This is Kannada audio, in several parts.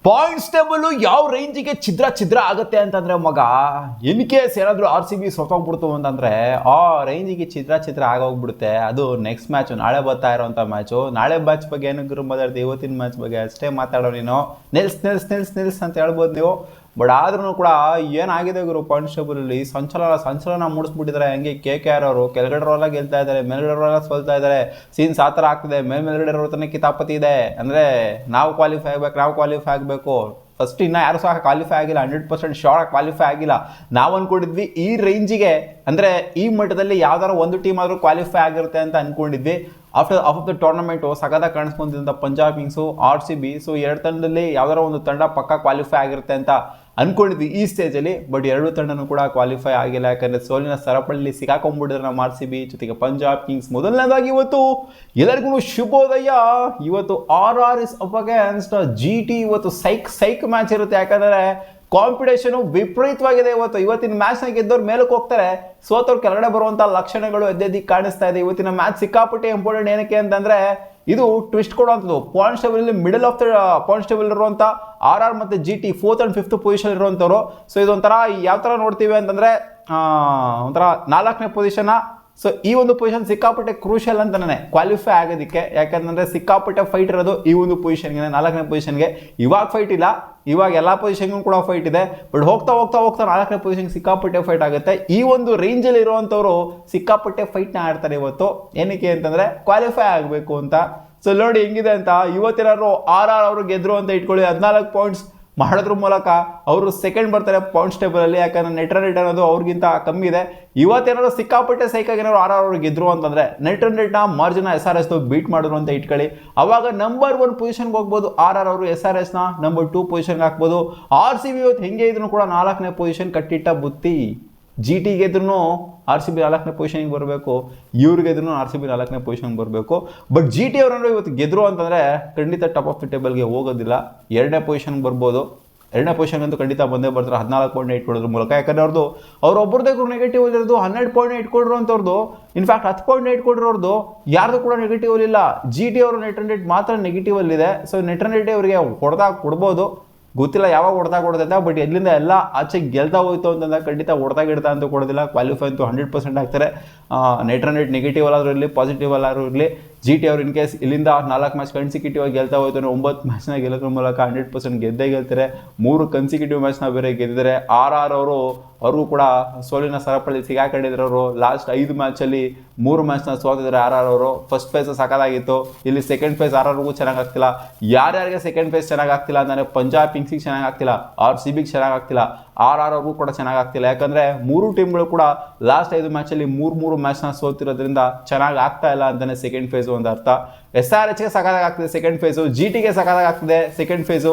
ಪಾಯಿಂಟ್ಸ್ ಟೇಬಲ್ ಯಾವ ರೇಂಜಿಗೆ ಛಿದ್ರ ಆಗುತ್ತೆ ಅಂತಂದ್ರೆ ಮಗ ಇನ್ ಕೇಸ್ ಏನಾದ್ರು RCB ಸೋತೋಗ್ಬಿಡ್ತು ಅಂತಂದ್ರೆ ಆ ರೇಂಜಿಗೆ ಛಿದ್ರ ಆಗೋಗ್ಬಿಡುತ್ತೆ. ಅದು ನೆಕ್ಸ್ಟ್ ಮ್ಯಾಚ್ ನಾಳೆ ಬರ್ತಾ ಇರೋಂಥ ಮ್ಯಾಚು. ನಾಳೆ ಮ್ಯಾಚ್ ಬಗ್ಗೆ ಏನಕ್ಕೆ ಮಾತಾಡ್ತೀವಿ, ಇವತ್ತಿನ ಮ್ಯಾಚ್ ಬಗ್ಗೆ ಅಷ್ಟೇ ಮಾತಾಡೋ ನೀನು. ನಿಲ್ಸ್ ಅಂತ ಹೇಳ್ಬೋದು ನೀವು. ಬಟ್ ಆದ್ರೂ ಕೂಡ ಏನಾಗಿದೆ ಗುರು ಪಾಯಿಂಟ್ಸ್ ಟೇಬಲ್ ಅಲ್ಲಿ ಸಂಚಲನ ಮೂಡಿಸ್ಬಿಟ್ಟಿದ್ದಾರೆ. ಹಂಗೆ KKR ಅವರು ಕೆಳಗಡೆ ರೋಲ ಗೆಲ್ತಾ ಇದ್ದಾರೆ, ಮೇಲ್ಗಡೆ ರೋಲ ಸೋಲ್ತಾ ಇದ್ದಾರೆ. ಸೀನ್ಸ್ ಆ ಥರ ಆಗ್ತಿದೆ. ಮೇಲ್ಗಡೆ ರೋ ತನಕ ಕಿತಾಪತಿ ಇದೆ. ಅಂದರೆ ನಾವು ಕ್ವಾಲಿಫೈ ಆಗಬೇಕು. ಫಸ್ಟ್ ಇನ್ನೂ ಯಾರು ಸಹ ಕ್ವಾಲಿಫೈ ಆಗಿಲ್ಲ, 100% ಶೋರ್ ಕ್ವಾಲಿಫೈ ಆಗಿಲ್ಲ. ನಾವು ಅಂದ್ಕೊಂಡಿದ್ವಿ ಈ ರೇಂಜಿಗೆ ಅಂದರೆ ಈ ಮಟ್ಟದಲ್ಲಿ ಯಾವ್ದಾರು ಒಂದು ಟೀಮ್ ಆದರೂ ಕ್ವಾಲಿಫೈ ಆಗಿರುತ್ತೆ ಅಂತ ಅಂದ್ಕೊಂಡಿದ್ವಿ. ಆಫ್ ದ ಟೂರ್ನಮೆಂಟು ಸಗದ ಕಾಣಿಸ್ಕೊಂತಿದ್ದ ಪಂಜಾಬ್ ಕಿಂಗ್ಸು, RCB, ಸೊ ಎರಡು ತಂಡದಲ್ಲಿ ಯಾವ್ದಾರ ಒಂದು ತಂಡ ಪಕ್ಕ ಕ್ವಾಲಿಫೈ ಆಗಿರುತ್ತೆ ಅಂತ ಅಂದ್ಕೊಂಡಿದ್ವಿ ಈ ಸ್ಟೇಜಲ್ಲಿ. ಬಟ್ ಎರಡು ತಂಡನೂ ಕೂಡ ಕ್ವಾಲಿಫೈ ಆಗಿಲ್ಲ. ಯಾಕಂದರೆ ಸೋಲಿನ ಸರಪಳಿಲಿ ಸಿಕ್ಕಾಕೊಂಡ್ಬಿಟ್ಟಿದ್ರೆ ನಮ್ಮ RCB ಜೊತೆಗೆ ಪಂಜಾಬ್ ಕಿಂಗ್ಸ್. ಮೊದಲನೇದಾಗಿ ಇವತ್ತು ಎಲ್ಲರಿಗೂ ಶುಭೋದಯ. ಇವತ್ತು RR is up against GT. ಇವತ್ತು ಸೈಕ್ ಮ್ಯಾಚ್ ಇರುತ್ತೆ. ಯಾಕಂದರೆ ಕಾಂಪಿಟೇಷನು ವಿಪರೀತವಾಗಿದೆ. ಇವತ್ತಿನ ಮ್ಯಾಚ್ನ ಗೆದ್ದವ್ರು ಮೇಲಕ್ಕೆ ಹೋಗ್ತಾರೆ, ಸೋತವ್ರು ಕೆಳಗಡೆ ಬರುವಂಥ ಲಕ್ಷಣಗಳು ಎದ್ದೆದ್ದಿ ಕಾಣಿಸ್ತಾ ಇದೆ. ಇವತ್ತಿನ ಮ್ಯಾಚ್ ಸಿಕ್ಕಾಪಟ್ಟೆ ಇಂಪಾರ್ಟೆಂಟ್. ಏನಕ್ಕೆ ಅಂತಂದರೆ ಇದು ಟ್ವಿಸ್ಟ್ ಕೊಡುವಂಥದ್ದು. Points table middle of the points table ಇರುವಂಥ RR ಮತ್ತು GT 4th and 5th position ಇರುವಂಥವ್ರು. ಸೊ ಇದೊಂಥರ ಯಾವ ಥರ ನೋಡ್ತೀವಿ ಅಂತಂದರೆ ಒಂಥರ 4ನೇ ಪೊಸಿಷನ್ನ. ಸೊ ಈ ಒಂದು ಪೊಸಿಷನ್ ಸಿಕ್ಕಾಪಟ್ಟೆ ಕ್ರೂಷಿಯಲ್ ಅಂತಲೇ ಕ್ವಾಲಿಫೈ ಆಗೋದಕ್ಕೆ. ಯಾಕಂತಂದರೆ ಸಿಕ್ಕಾಪಟ್ಟೆ ಫೈಟ್ ಇರೋದು ಈ ಒಂದು ಪೊಸಿಷನ್ಗೆ, 4ನೇ ಪೊಸಿಷನ್ಗೆ. ಇವಾಗ ಫೈಟ್ ಇಲ್ಲ, ಇವಾಗ ಎಲ್ಲ ಪೊಸಿಷನ್ಗೂ ಕೂಡ ಫೈಟ್ ಇದೆ. ಬಟ್ ಹೋಗ್ತಾ 4ನೇ ಪೊಸಿಷನ್ಗೆ ಸಿಕ್ಕಾಪಟ್ಟೆ ಫೈಟ್ ಆಗುತ್ತೆ. ಈ ಒಂದು ರೇಂಜಲ್ಲಿ ಇರುವಂಥವ್ರು ಸಿಕ್ಕಾಪಟ್ಟೆ ಫೈಟ್ನ ಆಡ್ತಾರೆ ಇವತ್ತು. ಏನಕ್ಕೆ ಅಂತಂದರೆ ಕ್ವಾಲಿಫೈ ಆಗಬೇಕು ಅಂತ. ಸೊ ನೋಡಿ ಹೆಂಗಿದೆ ಅಂತ. ಇವತ್ತೇನಾದ್ರು RR ಅವರು ಗೆದ್ರು ಅಂತ ಇಟ್ಕೊಳ್ಳಿ, 14 ಪಾಯಿಂಟ್ಸ್ ಮಾಡೋದ್ರ ಮೂಲಕ ಅವರು ಸೆಕೆಂಡ್ ಬರ್ತಾರೆ ಪಾಯಿಂಟ್ಸ್ ಟೇಬಲಲ್ಲಿ. ಯಾಕಂದರೆ ನೆಟ್ ರನ್ ಅನ್ನೋದು ಅವ್ರಿಗಿಂತ ಕಮ್ಮಿ ಇದೆ. ಇವತ್ತೇನಾದ್ರು ಸಿಕ್ಕಾಪಟ್ಟೆ ಸೈಕಾಗಿ ಏನಾದ್ರು RR ಅವರು ಗೆದ್ರು ಅಂತಂದರೆ ನೆಟ್ ರನ್ ರೇಟ್ನ ಮಾರ್ಜಿನ SRS ಬೀಟ್ ಮಾಡಿದ್ರು ಅಂತ ಇಟ್ಕೊಳ್ಳಿ. ಅವಾಗ ನಂಬರ್ 1 ಪೊಸಿಷನ್ಗೆ ಹೋಗ್ಬೋದು RR ಅವರು. SRSನ ನಂಬರ್ 2 ಪೊಸಿಷನ್ಗೆ ಹಾಕ್ಬೋದು. RCB ಇವತ್ತು ಹೆಂಗೆ ಇದ್ರು ಕೂಡ 4ನೇ ಪೊಸಿಷನ್ ಕಟ್ಟಿಟ್ಟ ಬುತ್ತಿ. GT ಗೆದ್ರೂ RCB 4ನೇ ಪೊಸಿಷನ್ಗೆ ಬರಬೇಕು, ಇವ್ರಿಗೆದ್ರೂ RCB 4ನೇ ಪೊಸಿಷನ್ಗೆ ಬರಬೇಕು. ಬಟ್ GT ಅವರನ್ನು ಇವತ್ತು ಗೆದ್ರು ಅಂತಂದರೆ ಖಂಡಿತ ಟಾಪ್ ಆಫ್ ದ ಟೇಬಲ್ಗೆ ಹೋಗೋದಿಲ್ಲ, 2ನೇ ಪೊಸಿಷನ್ಗೆ ಬರ್ಬೋದು. 2ನೇ ಪೊಸಿಷನ್ಗಂತೂ ಖಂಡಿತ ಬಂದೇ ಬರ್ತಾರೆ 14 ಪಾಯಿಂಟ್ ಇಟ್ಕೊಳ್ಳೋದ್ರ ಮೂಲಕ. ಯಾಕಂದರೆ ಅವ್ರೊಬ್ಬರದೇ ನೆಗೆಟಿವ್ ಇರೋದು 12 ಪಾಯಿಂಟ್ ಇಟ್ಕೊಡ್ರು ಅಂತವ್ರದ್ದು. ಇನ್ಫ್ಯಾಕ್ಟ್ 10 ಪಾಯಿಂಟ್ ಇಟ್ಕೊಂಡಿರೋದು ಯಾರ್ದು ಕೂಡ ನೆಗೆಟಿವ್ ಇಲ್ಲ. GT ಅವರು ನೆಟ್ ರನ್ ರೇಟ್ ಮಾತ್ರ ನೆಗೆಟಿವ್ ಅಲ್ಲಿದೆ. ಸೊ ನೆಟ್ ರನ್ ರೇಟ್ ಅವರಿಗೆ ಕೊಡ್ಬೋದು, ಗೊತ್ತಿಲ್ಲ ಯಾವಾಗ ಹೊಡೆದ. ಬಟ್ ಎಲ್ಲಿಂದ ಎಲ್ಲ ಆಚೆ ಗೆಲ್ತಾ ಹೋಯ್ತು ಅಂತಂದಾಗ ಖಂಡಿತ ಹೊಡೆದಾಗಿಡ್ತಾ ಅಂತೂ ಕೊಡೋದಿಲ್ಲ. ಕ್ವಾಲಿಫೈ ಅಂತೂ 100% ಆಗ್ತಾರೆ. ನೆಟ್ ರನ್ ರೇಟ್ ನೆಗೆಟಿವ್ ಅಲ್ಲಾದ್ರೂ ಇರಲಿ, ಪಾಸಿಟಿವ್ ಅಲ್ಲಾದ್ರೂ ಇರಲಿ. GT ಅವರು ಇನ್ ಕೇಸ್ ಇಲ್ಲಿಂದ 4 ಮ್ಯಾಚ್ ಕನ್ಸಿಕ್ಯೂಟಿವ್ ಆಗಿ ಗೆಲ್ತಾ ಹೋಯ್ತು ಅಂದರೆ 9 ಮ್ಯಾಚ್ನ ಗೆಲ್ಲೋದ್ರ ಮೂಲಕ 100% ಗೆದ್ದೇ ಗೆಲ್ತಾರೆ. 3 ಕನ್ಸಿಕ್ಯೂಟಿವ್ ಮ್ಯಾಚ್ನ ಬೇರೆ ಗೆದ್ದಿದ್ದಾರೆ. RR ಅವರು ಕೂಡ ಸೋಲಿನ ಸರಪಳಿ ಸಿಗಾಕೊಂಡಿದ್ರು. ಲಾಸ್ಟ್ 5 ಮ್ಯಾಚಲ್ಲಿ 3 ಮ್ಯಾಚ್ನ ಸೋತಿದ್ದಾರೆ RR ಅವರು. ಫಸ್ಟ್ ಫೇಸ್ ಸಖತ್ತಾಗಿತ್ತು. ಇಲ್ಲಿ ಸೆಕೆಂಡ್ ಫೇಸ್ RRಗೂ ಚೆನ್ನಾಗಿ ಆಗ್ತಿಲ್ಲ. ಯಾರ್ಯಾರಿಗೆ ಸೆಕೆಂಡ್ ಫೇಸ್ ಚೆನ್ನಾಗಿ ಆಗ್ತಿಲ್ಲ ಅಂದರೆ ಪಂಜಾಬ್ ಕಿಂಗ್ಸಿಗೆ ಚೆನ್ನಾಗಿ ಆಗ್ತಿಲ್ಲ, RCBಗೆ ಚೆನ್ನಾಗಿ ಆಗ್ತಿಲ್ಲ, RR ಅವ್ರಿಗೂ ಕೂಡ ಚೆನ್ನಾಗಿ ಆಗ್ತಿಲ್ಲ. ಯಾಕಂದರೆ 3 ಟೀಮ್ಗಳು ಕೂಡ ಲಾಸ್ಟ್ 5 ಮ್ಯಾಚಲ್ಲಿ 3 ಮ್ಯಾಚ್ನ ಸೋತಿರೋದ್ರಿಂದ ಚೆನ್ನಾಗಿ ಆಗ್ತಾ ಇಲ್ಲ ಅಂತಲೇ ಸೆಕೆಂಡ್ ಫೇಸು ಒಂದು ಅರ್ಥ. SRHಗೆ ಸಖತ್ತಾಗಿ ಆಗ್ತಿದೆ ಸೆಕೆಂಡ್ ಫೇಸು, GTಗೆ ಸಖತ್ತಾಗಿ ಆಗ್ತಿದೆ ಸೆಕೆಂಡ್ ಫೇಸು,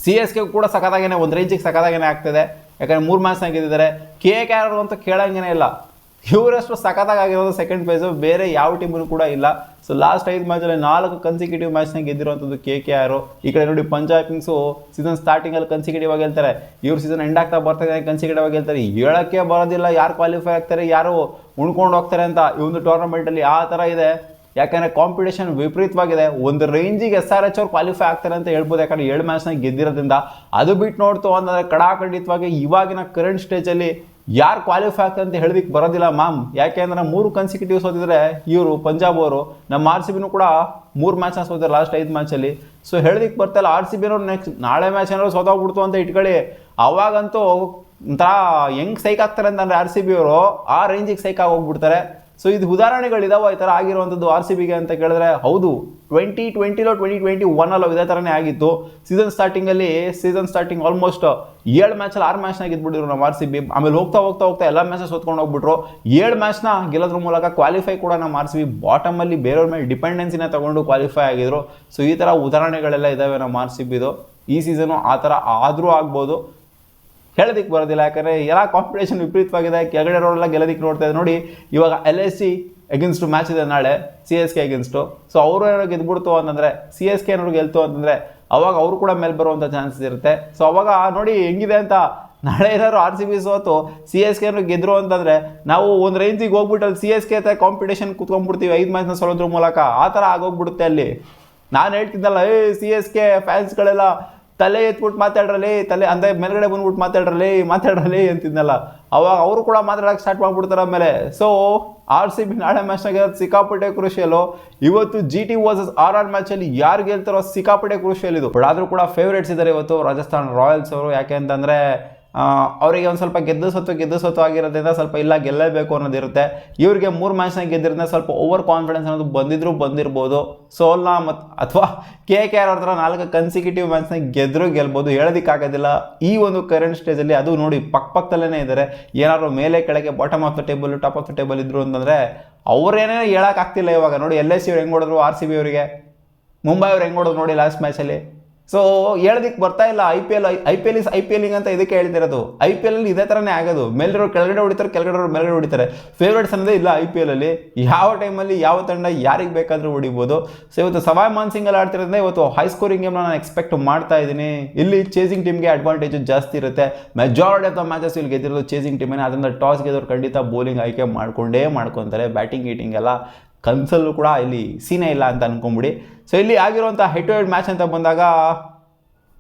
CSK ಕೂಡ ಸಖತ್ತಾಗೇನೆ ಒಂದು ರೇಂಜಿಗೆ ಸಖತ್ತಾಗೇನೆ ಆಗ್ತಿದೆ. ಯಾಕಂದರೆ 3 ಮ್ಯಾಚ್ನ ಗೆದ್ದಿದ್ದಾರೆ. KKR ಅಂತ ಕೇಳಂಗೇ ಇಲ್ಲ, ಇವರಷ್ಟು ಸಖತ್ತಾಗಿರೋದು ಸೆಕೆಂಡ್ ಫೇಸು, ಬೇರೆ ಯಾವ ಟೀಮೂ ಕೂಡ ಇಲ್ಲ. ಸೊ ಲಾಸ್ಟ್ 5 ಮ್ಯಾಚಲ್ಲಿ 4 ಕನ್ಸಿಕ್ಯೂಟಿವ್ ಮ್ಯಾಚ್ನ ಗೆದ್ದಿರುವಂಥದ್ದು KKR. ಈ ಕಡೆ ನೋಡಿ ಪಂಜಾಬ್ ಕಿಂಗ್ಸು ಸೀಸನ್ ಸ್ಟಾರ್ಟಿಂಗಲ್ಲಿ ಕನ್ಸಿಕ್ಯೂಟಿವ್ ಆಗಿ ಗೆಲ್ತಾರೆ, ಇವ್ರು ಸೀಸನ್ ಎಂಡ್ ಆಗ್ತಾ ಬರ್ತಾ ಕನ್ಸಿಕ್ಯೂಟಿವ್ ಆಗಿ ಗೆಲ್ತಾರೆ. ಹೇಳೋಕ್ಕೆ ಬರೋದಿಲ್ಲ ಯಾರು ಕ್ವಾಲಿಫೈ ಆಗ್ತಾರೆ, ಯಾರು ಉಣ್ಕೊಂಡು ಹೋಗ್ತಾರೆ ಅಂತ. ಈ ಒಂದು ಟೂರ್ನಮೆಂಟಲ್ಲಿ ಆ ಥರ ಇದೆ. ಯಾಕಂದರೆ ಕಾಂಪಿಟೇಷನ್ ವಿಪರೀತವಾಗಿದೆ. ಒಂದು ರೇಂಜಿಗೆ SRH ಅವ್ರು ಕ್ವಾಲಿಫೈ ಆಗ್ತಾರೆ ಅಂತ ಹೇಳ್ಬೋದು. ಯಾಕಂದರೆ 7 ಮ್ಯಾಚ್ನ ಗೆದ್ದಿರೋದ್ರಿಂದ. ಅದು ಬಿಟ್ಟು ನೋಡ್ತು ಅಂತಂದರೆ ಕಡಾಖಂಡಿತವಾಗಿ ಇವಾಗಿನ ಕರೆಂಟ್ ಸ್ಟೇಜಲ್ಲಿ ಯಾರು ಕ್ವಾಲಿಫೈ ಆಗ್ತಾರೆ ಅಂತ ಹೇಳೋದಕ್ಕೆ ಬರೋದಿಲ್ಲ ಮ್ಯಾಮ್. ಯಾಕೆ ಅಂದರೆ 3 ಕನ್ಸಿಕ್ಯೂಟಿವ್ ಸೋತಿದ್ರೆ ಇವರು ಪಂಜಾಬ್ ಅವರು. ನಮ್ಮ RCBನೂ ಕೂಡ 3 ಮ್ಯಾಚ್ನ ಸೋತಿದ್ದಾರೆ ಲಾಸ್ಟ್ 5 ಮ್ಯಾಚಲ್ಲಿ. ಸೊ ಹೇಳೋದಕ್ಕೆ ಬರ್ತಾಯಿಲ್ಲ. RCB ಅವ್ರು ನೆಕ್ಸ್ಟ್ ನಾಳೆ ಮ್ಯಾಚ್ ಏನಾದ್ರು ಸೋತೋಗ್ಬಿಡ್ತು ಅಂತ ಇಟ್ಕೊಳ್ಳಿ, ಅವಾಗಂತೂ ಒಂಥರ ಹೆಂಗೆ ಸೈಕ್ ಆಗ್ತಾರೆ ಅಂತಂದರೆ RCB ಅವರು ಆ ರೇಂಜಿಗೆ ಸೈಕ್ ಆಗೋಗ್ಬಿಡ್ತಾರೆ. ಸೊ ಇದು ಉದಾಹರಣೆಗಳಿದಾವೆ ಈ ಥರ ಆಗಿರುವಂಥದ್ದು RCBಗೆ ಅಂತ ಕೇಳಿದ್ರೆ ಹೌದು. 2020 2021 ಇದೇ ಥರನೇ ಆಗಿತ್ತು. ಸೀಸನ್ ಸ್ಟಾರ್ಟಿಂಗ್ ಆಲ್ಮೋಸ್ಟ್ 7 ಮ್ಯಾಚಲ್ಲಿ 6 ಮ್ಯಾಚ್ನ ಗೆದ್ಬಿಟ್ಟಿದ್ರು ನಮ್ಮ RCB. ಆಮೇಲೆ ಹೋಗ್ತಾ ಎಲ್ಲ ಮ್ಯಾಚ್ನ ಸೋತ್ಕೊಂಡು ಹೋಗ್ಬಿಟ್ರು. 7 ಮ್ಯಾಚ್ನ ಗೆಲ್ಲೋದ್ರ ಮೂಲಕ ಕ್ವಾಲಿಫೈ ಕೂಡ ನಮ್ಮ RCB ಬಾಟಮಲ್ಲಿ ಬೇರೆಯವ್ರ ಮೇಲೆ ಡಿಪೆಂಡೆನ್ಸಿನ ತಗೊಂಡು ಕ್ವಾಲಿಫೈ ಆಗಿದ್ರು. ಸೊ ಈ ಥರ ಉದಾಹರಣೆಗಳೆಲ್ಲ ಇದ್ದಾವೆ ನಮ್ಮ RCBದು. ಈ ಸೀಸನು ಆ ಥರ ಆದರೂ ಆಗ್ಬೋದು, ಹೇಳೋದಕ್ಕೆ ಬರೋದಿಲ್ಲ. ಯಾಕಂದರೆ ಎಲ್ಲ ಕಾಂಪಿಟೇಷನ್ ವಿಪರೀತವಾಗಿದೆ. ಕೆಳಗಡೆ ರೋಡೆಲ್ಲ ಗೆಲ್ಲೋದಕ್ಕೆ ನೋಡ್ತಾ ಇದೆ. ನೋಡಿ ಇವಾಗ LSG ಅಗೇನ್ಸ್ಟು ಮ್ಯಾಚ್ ಇದೆ ನಾಳೆ CSK ಅಗೇನ್ಸ್ಟು. ಸೊ ಅವರು ಏನಾದ್ರು ಗೆದ್ಬಿಡ್ತು ಅಂತಂದರೆ, CSK ಏನಾದ್ರು ಗೆಲ್ತು ಅಂತಂದರೆ ಅವಾಗ ಅವರು ಕೂಡ ಮೇಲೆ ಬರುವಂಥ ಚಾನ್ಸಸ್ ಇರುತ್ತೆ. ಸೊ ಅವಾಗ ನೋಡಿ ಹೆಂಗಿದೆ ಅಂತ. ನಾಳೆ ಏನಾದ್ರು RCB ಸೋತು CSK ಏನಾದ್ರು ಗೆದ್ರು ಅಂತಂದರೆ ನಾವು ಒಂದು ರೇಂಜಿಗೆ ಹೋಗ್ಬಿಟ್ಟು ಅಲ್ಲಿ CSK ಹತ್ರ ಕಾಂಪಿಟೇಷನ್ ಕುತ್ಕೊಂಡ್ಬಿಡ್ತೀವಿ 5 ಮ್ಯಾಚ್ನ ಸೋಲೋದ್ರ ಮೂಲಕ. ಆ ಥರ ಆಗೋಗ್ಬಿಡುತ್ತೆ ಅಲ್ಲಿ. ನಾನು ಹೇಳ್ತಿದ್ದಲ್ಲ, CSK ಫ್ಯಾನ್ಸ್ಗಳೆಲ್ಲ ತಲೆ ಎತ್ಬಿಟ್ಟು ಮಾತಾಡ್ರಲ್ಲಿ, ತಲೆ ಅಂದರೆ ಮೇಲ್ಗಡೆ ಬಂದ್ಬಿಟ್ಟು ಮಾತಾಡ್ರಲ್ಲಿ ಅಂತಿದ್ನಲ್ಲ, ಅವಾಗ ಅವರು ಕೂಡ ಮಾತಾಡೋಕೆ ಸ್ಟಾರ್ಟ್ ಮಾಡ್ಬಿಡ್ತಾರೆ ಆಮೇಲೆ. ಸೊ RCB ನಾಳೆ ಮ್ಯಾಚ್ನಾಗ ಸಿಕ್ಕಾಪಟ್ಟೆ ಕ್ರೂಷಿಯಲು. ಇವತ್ತು GT ವರ್ಸಸ್ RR ಮ್ಯಾಚಲ್ಲಿ ಯಾರು ಗೆಲ್ತಾರೋ ಸಿಕ್ಕಾಪಟ್ಟೆ ಕ್ರೂಷಿಯಲ್ ಇದು. ಬಟ್ ಆದರೂ ಕೂಡ ಫೇವ್ರೇಟ್ಸ್ ಇದ್ದಾರೆ ಇವತ್ತು ರಾಜಸ್ಥಾನ್ ರಾಯಲ್ಸ್ ಅವರು. ಯಾಕೆ ಅಂತಂದರೆ ಅವರಿಗೆ ಒಂದು ಸ್ವಲ್ಪ ಗೆದ್ದು ಸೊತ್ತು ಆಗಿರೋದ್ರಿಂದ ಸ್ವಲ್ಪ ಇಲ್ಲ ಗೆಲ್ಲಬೇಕು ಅನ್ನೋದಿರುತ್ತೆ. ಇವರಿಗೆ 3 ಮ್ಯಾಚ್ನಾಗ ಗೆದ್ದಿರೋದ್ರಿಂದ ಸ್ವಲ್ಪ ಓವರ್ ಕಾನ್ಫಿಡೆನ್ಸ್ ಅನ್ನೋದು ಬಂದಿರ್ಬೋದು. ಸೋಲ್ನ ಅಥವಾ KKR ಅವ್ರ 4 ಕನ್ಸಿಕ್ಯೂಟಿವ್ ಮ್ಯಾಚ್ನಾಗ ಗೆಲ್ಬೋದು, ಹೇಳೋದಕ್ಕಾಗೋದಿಲ್ಲ ಈ ಒಂದು ಕರೆಂಟ್ ಸ್ಟೇಜಲ್ಲಿ. ಅದು ನೋಡಿ ಪಕ್ಕದಲ್ಲೇ ಇದ್ದಾರೆ. ಏನಾದ್ರು ಮೇಲೆ ಕೆಳಗೆ bottom of the table top of the table ಇದ್ರು ಅಂತಂದರೆ ಅವರೇನೇ ಹೇಳೋಕ್ಕಾಗ್ತಿಲ್ಲ ಇವಾಗ. ನೋಡಿ LIC ಅವ್ರು ಹೆಂಗೆ ಹೊಡೆದ್ರು RCB ಅವರಿಗೆ, ಮುಂಬೈ ಅವ್ರು ಹೆಂಗೆ ಹೊಡೆದ್ರು ನೋಡಿ ಲಾಸ್ಟ್ ಮ್ಯಾಚಲ್ಲಿ. ಸೊ ಹೇಳೋದಕ್ಕೆ ಬರ್ತಾ ಇಲ್ಲ. ಐ ಪಿ ಎಲ್ ಅಂತ ಇದಕ್ಕೆ ಹೇಳ್ತಿರೋದು. IPL ಅಲ್ಲಿ ಇದೇ ಥರನೇ ಆಗೋದು. ಮೇಲ್ಗಡೆ ಕೆಳಗಡೆ ಹೊಡಿತಾರೆ, ಕೆಳಗಡೆ ಮೇಲ್ಗಡೆ ಹೊಡಿತಾರೆ. ಫೇವ್ರೇಟ್ಸ್ ಅನ್ನೋದೇ ಇಲ್ಲ IPL ಅಲ್ಲಿ. ಯಾವ ಟೈಮಲ್ಲಿ ಯಾವ ತಂಡ ಯಾರಿಗೆ ಬೇಕಾದರೂ ಹೊಡಿಬೋದು. ಸೊ ಇವತ್ತು ಸವಾಯ್ ಮಾನ್ಸಿಂಗಲ್ಲಿ ಆಡ್ತಿರೋದ್ರಿಂದ ಇವತ್ತು ಹೈ ಸ್ಕೋರಿಂಗ್ ಗೇಮ್ನ ನಾನು ಎಕ್ಸ್ಪೆಕ್ಟ್ ಮಾಡ್ತಾ ಇದ್ದೀನಿ. ಇಲ್ಲಿ ಚೇಸಿಂಗ್ ಟೀಮ್ಗೆ ಅಡ್ವಾಂಟೇಜು ಜಾಸ್ತಿ ಇರುತ್ತೆ. ಮೆಜಾರಿಟಿ ಆಫ್ ದ ಮ್ಯಾಚಸ್ ಇಲ್ಲಿ ಗೆದ್ದಿರೋದು ಚೇಸಿಂಗ್ ಟೀಮೇನೆ. ಅದರಿಂದ ಟಾಸ್ ಗೆದ್ದವ್ರು ಖಂಡಿತ ಬೌಲಿಂಗ್ ಆಯ್ಕೆ ಮಾಡ್ಕೊತಾರೆ. ಬ್ಯಾಟಿಂಗ್ ಗೀಟಿಂಗ್ ಎಲ್ಲ ಕನ್ಸಲ್ಲೂ ಕೂಡ ಇಲ್ಲಿ ಸೀನೇ ಇಲ್ಲ ಅಂತ ಅನ್ಕೊಂಬಿಡಿ. ಸೊ ಇಲ್ಲಿ ಆಗಿರುವಂಥ ಹೆಡ್ ಟು ಹೆಡ್ ಮ್ಯಾಚ್ ಅಂತ ಬಂದಾಗ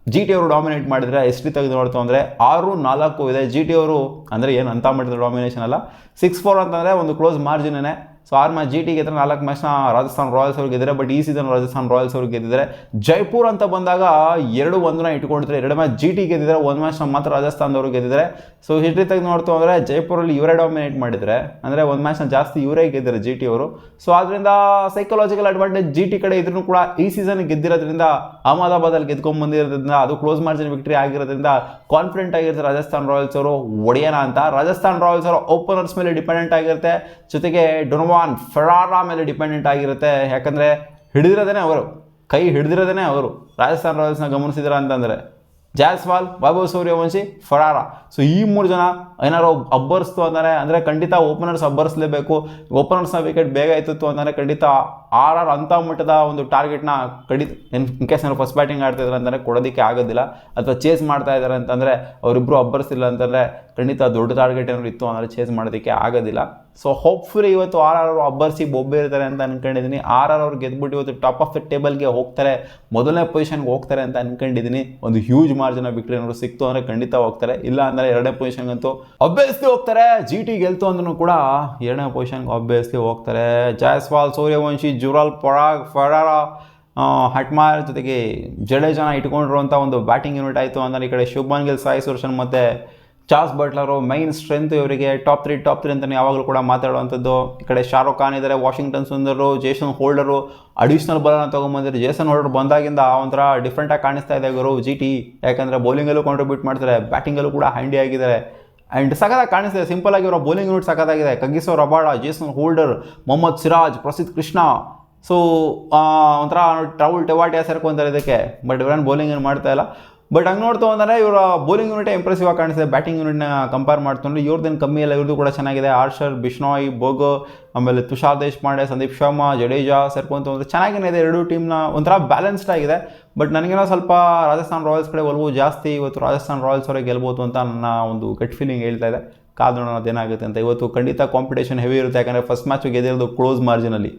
GT ಅವರು ಡಾಮಿನೇಟ್ ಮಾಡಿದರೆ ಹಿಸ್ಟ್ರಿ ತೆಗೆದು ನೋಡ್ತು ಅಂದರೆ 6-4 ಇದೆ. GT ಅವರು ಅಂದರೆ ಏನು ಅಂತ ಮಾಡಿದ್ರು ಡಾಮಿನೇಷನ್ ಅಲ್ಲ, 6-4 ಅಂತಂದರೆ ಒಂದು ಕ್ಲೋಸ್ ಮಾರ್ಜಿನೇ. ಸೊ 6 ಮ್ಯಾಚ್ GT ಗೆದ್ದರೆ 4 ಮ್ಯಾಚ್ನ ರಾಜಸ್ಥಾನ್ ರಾಯಲ್ಸ್ ಅವ್ರು ಗೆದ್ದಿದ್ದಾರೆ. ಬಟ್ ಈ ಸೀಸನ್ ರಾಜಸ್ಥಾನ್ ರಾಯಲ್ಸ್ ಅವ್ರು ಗೆದ್ದಿದ್ದಾರೆ. ಜೈಪುರ್ ಅಂತ ಬಂದಾಗ 2-1 ಇಟ್ಕೊಂಡಿದ್ದಾರೆ. 2 ಮ್ಯಾಚ್ GT ಗೆದ್ದಿದ್ದಾರೆ, 1 ಮ್ಯಾಚ್ನ ಮಾತ್ರ ರಾಜಸ್ಥಾನದವರು ಗೆದ್ದಿದ್ದಾರೆ. ಸೊ ಹಿಸ್ಟ್ರಿ ತೆಗೆದು ನೋಡ್ತು ಅಂದರೆ ಜೈಪುರಲ್ಲಿ ಇವರೇ ಡಾಮಿನೇಟ್ ಮಾಡಿದರೆ, ಅಂದರೆ 1 ಮ್ಯಾಚ್ನ ಜಾಸ್ತಿ ಇವರೇ ಗೆದ್ದಿದ್ದಾರೆ GT ಅವರು. ಸೊ ಆದ್ದರಿಂದ ಸೈಕಲಾಜಿಕಲ್ ಅಡ್ವಾಂಟೇಜ್ GT ಕಡೆ ಇದ್ರೂ ಕೂಡ ಈ ಸೀಸನ್ ಗೆದ್ದಿರೋದ್ರಿಂದ, ಅಹಮದಾಬಾದಲ್ಲಿ ಗೆದ್ಕೊಂಡು ಬಂದಿರೋದ್ರಿಂದ, ಅದು ಕ್ಲೋಸ್ ಮಾರ್ಜಿನ್ ವಿಕ್ಟರಿ ಆಗಿರೋದ್ರಿಂದ ಕಾನ್ಫಿಡೆಂಟ್ ಆಗಿರುತ್ತೆ ರಾಜಸ್ಥಾನ್ ರಾಯಲ್ಸ್ ಅವರು ಹೊಡೆಯೋಣ ಅಂತ. ರಾಜಸ್ಥಾನ್ ರಾಯಲ್ಸ್ ಅವರ ಓಪನರ್ಸ್ ಮೇಲೆ ಡಿಪೆಂಡೆಂಟ್ ಆಗಿರುತ್ತೆ, ಜೊತೆಗೆ ಡೊನೋವಾನ್ ಫೆರಾರಾ ಮೇಲೆ ಡಿಪೆಂಡೆಂಟ್ ಆಗಿರುತ್ತೆ. ಯಾಕಂದರೆ ಕೈ ಹಿಡಿದಿರೋದೇ ಅವರು ರಾಜಸ್ಥಾನ್ ರಾಯಲ್ಸ್ನ ಗಮನಿಸಿದ್ರ ಅಂತಂದರೆ ಜಾಸ್ವಾಲ್, ವೈಭವ್ ಸೂರ್ಯವಂಶಿ, ಫೆರಾರಾ. ಸೊ ಈ 3 ಜನ ಏನಾರು ಅಬ್ಬರಿಸ್ತು ಅಂದರೆ ಖಂಡಿತ ಓಪನರ್ಸ್ ಅಬ್ಬರಿಸಲೇಬೇಕು. ಓಪನರ್ಸ್ನ ವಿಕೆಟ್ ಬೇಗ ಎತ್ತಿತ್ತು ಅಂತಂದರೆ ಖಂಡಿತ RR ಅಂಥ ಮಟ್ಟದ ಒಂದು ಟಾರ್ಗೆಟ್ನ ಇನ್ ಕೇಸ್ ಏನಾರು ಫಸ್ಟ್ ಬ್ಯಾಟಿಂಗ್ ಆಡ್ತಿದ್ದಾರೆ ಅಂತಂದರೆ ಕೊಡೋದಕ್ಕೆ ಆಗೋದಿಲ್ಲ. ಅಥವಾ ಚೇಸ್ ಮಾಡ್ತಾ ಇದ್ದಾರೆ ಅಂತಂದರೆ ಅವರಿಬ್ಬರು ಅಬ್ಬರಿಸಿಲ್ಲ ಅಂತಂದರೆ ಖಂಡಿತ ದೊಡ್ಡ ಟಾರ್ಗೆಟ್ ಏನಾದ್ರು ಇತ್ತು ಅಂದರೆ ಚೇಸ್ ಮಾಡೋದಕ್ಕೆ ಆಗೋದಿಲ್ಲ. ಸೊ ಹೋಪ್ಫುಲಿ ಇವತ್ತು RR ಅವರು ಅಬ್ಬರಿಸಿ ಬೊಬ್ಬೆ ಇರ್ತಾರೆ ಅಂತ ಅನ್ಕೊಂಡಿದ್ದೀನಿ. RR ಅವ್ರು ಗೆದ್ಬಿಟ್ಟು ಇವತ್ತು ಟಾಪ್ ಆಫ್ ದ ಟೇಬಲ್ಗೆ ಹೋಗ್ತಾರೆ, ಮೊದಲನೇ ಪೊಸಿಷನ್ಗೆ ಹೋಗ್ತಾರೆ ಅಂತ ಅನ್ಕೊಂಡಿದ್ದೀನಿ. ಒಂದು ಹ್ಯೂಜ್ ಮಾರ್ಜಿನ್ ಆಫ್ ವಿಕ್ಟರಿ ಏನಾದ್ರು ಸಿಕ್ತು ಅಂದರೆ ಖಂಡಿತ ಹೋಗ್ತಾರೆ, ಇಲ್ಲ ಅಂದರೆ 2ನೇ ಪೊಸಿಷನ್ಗಂತೂ ಅಬ್ವಿಯಸ್ಲಿ ಹೋಗ್ತಾರೆ. GT ಗೆಲ್ತು ಅಂದ್ರೂ ಕೂಡ 2ನೇ ಪೊಸಿಷನ್ಗೆ ಅಬ್ವಿಯಸ್ಲಿ ಹೋಗ್ತಾರೆ. ಜಾಸ್ವಾಲ್, ಸೂರ್ಯವಂಶಿ, ಜುರಾಲ್, ಪರಾಗ್, ಫೆರಾರಾ, ಹಟ್ಮಾರ್ ಜೊತೆಗೆ ಜಡೇಜಾನ ಇಟ್ಕೊಂಡಿರುವಂಥ ಒಂದು ಬ್ಯಾಟಿಂಗ್ ಯೂನಿಟ್ ಆಯಿತು ಅಂದರೆ ಈ ಕಡೆ ಶುಭ್ಮನ್ ಗಿಲ್, ಸಾಯಿ ಸುದರ್ಶನ್ ಮತ್ತು ಚಾರ್ಲ್ಸ್ ಬಟ್ಲರು ಮೈನ್ ಸ್ಟ್ರೆಂತ್ ಇವರಿಗೆ. ಟಾಪ್ 3 ಅಂತಲೇ ಯಾವಾಗಲೂ ಕೂಡ ಮಾತಾಡುವಂಥದ್ದು. ಈ ಕಡೆ ಶಾರುಖ್ ಖಾನ್ ಇದ್ದಾರೆ, Washington Sundar, Jason Holder, additional ಬಾಲನ್ನು ತೊಗೊಂಬಂದಿದ್ದಾರೆ. ಜೇಸನ್ ಹೋಲ್ಡರ್ ಬಂದಾಗಿಂದ ಒಂಥರ ಡಿಫ್ರೆಂಟಾಗಿ ಕಾಣಿಸ್ತಾ ಇದೆ ಗುರು GT. ಯಾಕಂದರೆ ಬೌಲಿಂಗಲ್ಲೂ ಕಾಂಟ್ರಿಬ್ಯೂಟ್ ಮಾಡ್ತಾರೆ, ಬ್ಯಾಟಿಂಗಲ್ಲೂ ಕೂಡ ಹ್ಯಾಂಡಿ ಆಗಿದ್ದಾರೆ. ಆ್ಯಂಡ್ ಸಖತ್ತಾಗಿ ಕಾಣಿಸ್ತಿದೆ. ಸಿಂಪಲ್ ಆಗಿರೋ ಬೌಲಿಂಗ್ ಯೂನಿಟ್ ಸಖತ್ತಾಗಿದೆ. Kagiso Rabada, Jason Holder, Mohammed Siraj, Prasidh Krishna. So ಒಂಥರ ಟ್ರಾವುಲ್ ಟೆವಾಟಿಯಾ ಸೇರ್ಕೊಂತಾರೆ ಇದಕ್ಕೆ. ಬಟ್ ಇವರೇನು ಬೌಲಿಂಗ್ ಏನು ಮಾಡ್ತಾ ಇಲ್ಲ. ಬಟ್ ಹಂಗೆ ನೋಡ್ತು ಅಂದರೆ ಇವರ ಬೌಲಿಂಗ್ ಯೂನಿಟೇ ಇಂಪ್ರೆಸಿವ್ ಆಗಿ ಕಾಣಿಸ್ತಿದೆ. ಬ್ಯಾಟಿಂಗ್ ಯೂನಿಟ್ನ ಕಂಪೇರ್ ಮಾಡ್ತಂದ್ರೆ ಇವ್ರದ್ದೇನು ಕಮ್ಮಿ ಇಲ್ಲ, ಇವ್ರದ್ದು ಕೂಡ ಚೆನ್ನಾಗಿದೆ. ಆರ್ಷರ್, ಬಿಷ್ಣೋಯ್, ಬೋಗೋ, ಆಮೇಲೆ ತುಷಾರ್ ದೇಶಪಾಂಡೆ, ಸಂದೀಪ್ ಶರ್ಮಾ, ಜಡೇಜಾ ಸೇರ್ಕೊಂತ ಅಂದರೆ ಚೆನ್ನಾಗೇ ಇದೆ. 2 ಟೀಮ್ನ ಒಂಥರ ಬ್ಯಾಲೆನ್ಸ್ಡ್ ಆಗಿದೆ. ಬಟ್ ನನಗೇನೋ ಸ್ವಲ್ಪ ರಾಜಸ್ಥಾನ್ ರಾಯಲ್ಸ್ ಕಡೆ ಒಲವು ಜಾಸ್ತಿ. ಇವತ್ತು ರಾಜಸ್ಥಾನ್ ರಾಯಲ್ಸ್ ಅವರೇ ಗೆಲ್ಬೋದು ಅಂತ ನನ್ನ ಒಂದು ಗಟ್ ಫೀಲಿಂಗ್ ಹೇಳ್ತಾ ಇದೆ. ಕಾದು ನೋಡೋಣ ಅದೇನಾಗುತ್ತೆ ಅಂತ. ಇವತ್ತು ಖಂಡಿತ ಕಾಂಪಿಟೇಷನ್ ಹೆವಿ ಇರುತ್ತೆ, ಯಾಕಂದರೆ ಫಸ್ಟ್ ಮ್ಯಾಚು ಗೆದ್ದಿರೋದು ಕ್ಲೋಸ್ ಮಾರ್ಜಿನಲ್ಲಿ.